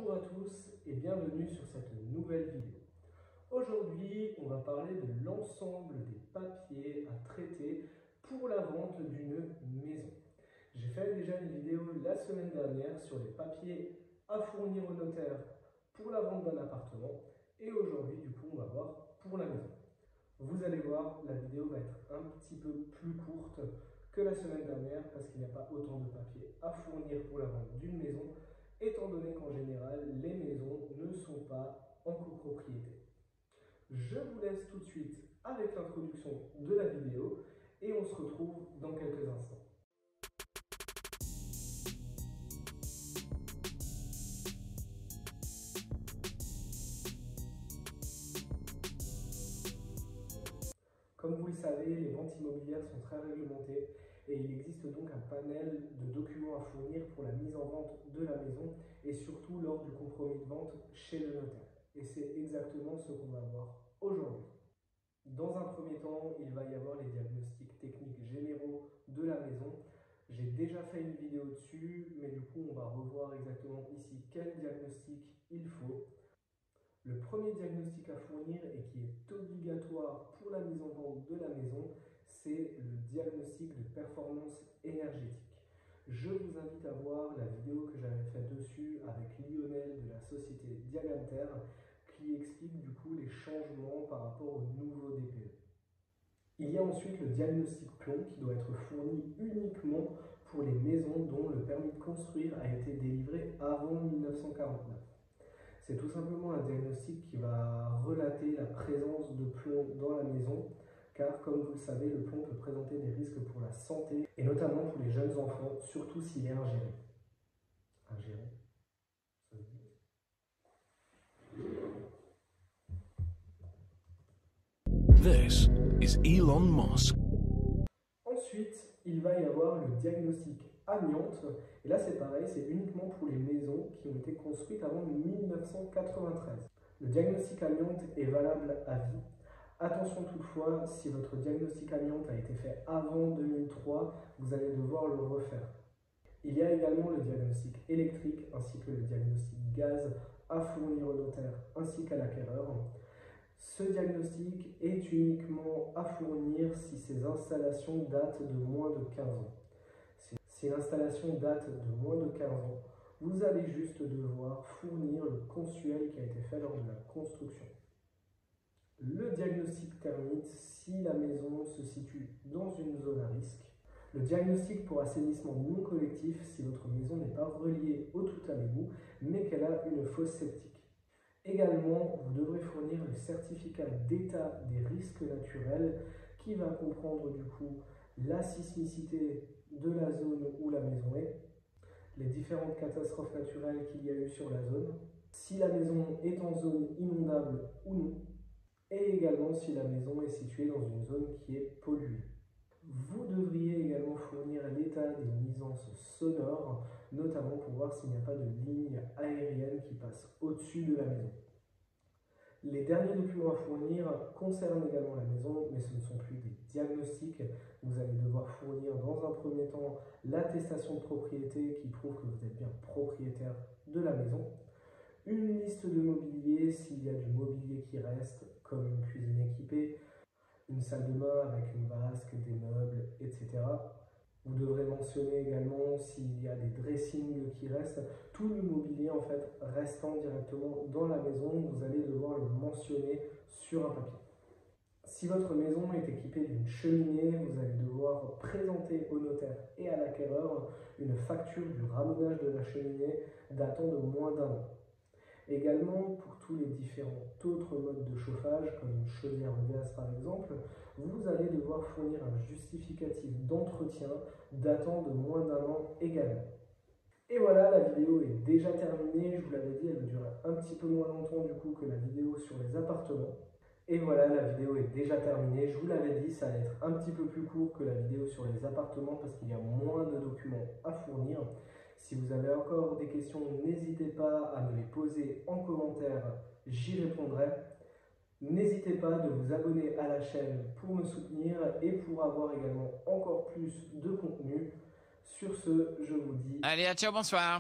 Bonjour à tous et bienvenue sur cette nouvelle vidéo. Aujourd'hui, on va parler de l'ensemble des papiers à traiter pour la vente d'une maison. J'ai fait déjà une vidéo la semaine dernière sur les papiers à fournir au notaire pour la vente d'un appartement et aujourd'hui, du coup, on va voir pour la maison. Vous allez voir, la vidéo va être un petit peu plus courte que la semaine dernière parce qu'il n'y a pas autant de papiers à fournir pour la vente d'une maison, étant donné qu'en général, les maisons ne sont pas en copropriété. Je vous laisse tout de suite avec l'introduction de la vidéo et on se retrouve dans quelques instants. Comme vous le savez, les ventes immobilières sont très réglementées et il existe donc un panel de documents à fournir pour la mise en vente de la maison et surtout lors du compromis de vente chez le notaire. Et c'est exactement ce qu'on va voir aujourd'hui. Dans un premier temps, il va y avoir les diagnostics techniques généraux de la maison. J'ai déjà fait une vidéo dessus, mais du coup on va revoir exactement ici quel diagnostic il faut. Le premier diagnostic à fournir et qui est obligatoire pour la mise en vente de la maison, c'est le diagnostic de performance énergétique. Je vous invite à voir la vidéo que j'avais faite dessus avec Lionel de la société Diaganter qui explique du coup les changements par rapport au nouveau DPE. Il y a ensuite le diagnostic plomb qui doit être fourni uniquement pour les maisons dont le permis de construire a été délivré avant 1949. C'est tout simplement un diagnostic qui va relater la présence de plomb dans la maison, car comme vous le savez, le plomb peut présenter des risques pour la santé, et notamment pour les jeunes enfants, surtout s'il est ingéré. Ingéré, ça se dit. This is Elon Musk. Ensuite, il va y avoir le diagnostic amiante, et là c'est pareil, c'est uniquement pour les maisons qui ont été construites avant 1993. Le diagnostic amiante est valable à vie. Attention toutefois, si votre diagnostic amiante a été fait avant 2003, vous allez devoir le refaire. Il y a également le diagnostic électrique ainsi que le diagnostic gaz à fournir au notaire ainsi qu'à l'acquéreur. Ce diagnostic est uniquement à fournir si ces installations datent de moins de 15 ans. Si l'installation date de moins de 15 ans, vous allez juste devoir fournir le consuel qui a été fait lors de la construction. Le diagnostic termite si la maison se situe dans une zone à risque. Le diagnostic pour assainissement non collectif si votre maison n'est pas reliée au tout à l'égout, mais qu'elle a une fosse septique. Également, vous devrez fournir le certificat d'état des risques naturels qui va comprendre du coup la sismicité de la zone où la maison est, les différentes catastrophes naturelles qu'il y a eu sur la zone, si la maison est en zone inondable ou non, et également si la maison est située dans une zone qui est polluée. Vous devriez également fournir l'état des nuisances sonores, notamment pour voir s'il n'y a pas de ligne aérienne qui passe au-dessus de la maison. Les derniers documents à fournir concernent également la maison, mais ce ne sont plus des diagnostics. Vous allez devoir fournir dans un premier temps l'attestation de propriété qui prouve que vous êtes bien propriétaire de la maison, une liste de mobilier s'il y a du mobilier qui reste, comme une cuisine équipée, une salle de bain avec une vasque, des meubles, etc. Vous devrez mentionner également s'il y a des dressings qui restent. Tout le mobilier en fait restant directement dans la maison, vous allez devoir le mentionner sur un papier. Si votre maison est équipée d'une cheminée, vous allez devoir présenter au notaire et à l'acquéreur une facture du ramonage de la cheminée datant de moins d'un an. Également, pour tous les différents autres modes de chauffage, comme une chaudière au gaz par exemple, vous allez devoir fournir un justificatif d'entretien datant de moins d'un an également. Et voilà, la vidéo est déjà terminée. Je vous l'avais dit, elle va durer un petit peu moins longtemps du coup que la vidéo sur les appartements. Et voilà, la vidéo est déjà terminée. Je vous l'avais dit, ça allait être un petit peu plus court que la vidéo sur les appartements parce qu'il y a moins de documents à fournir. Si vous avez encore des questions, n'hésitez pas à me les poser en commentaire, j'y répondrai. N'hésitez pas de vous abonner à la chaîne pour me soutenir et pour avoir également encore plus de contenu. Sur ce, je vous dis... Allez, ciao, bonsoir.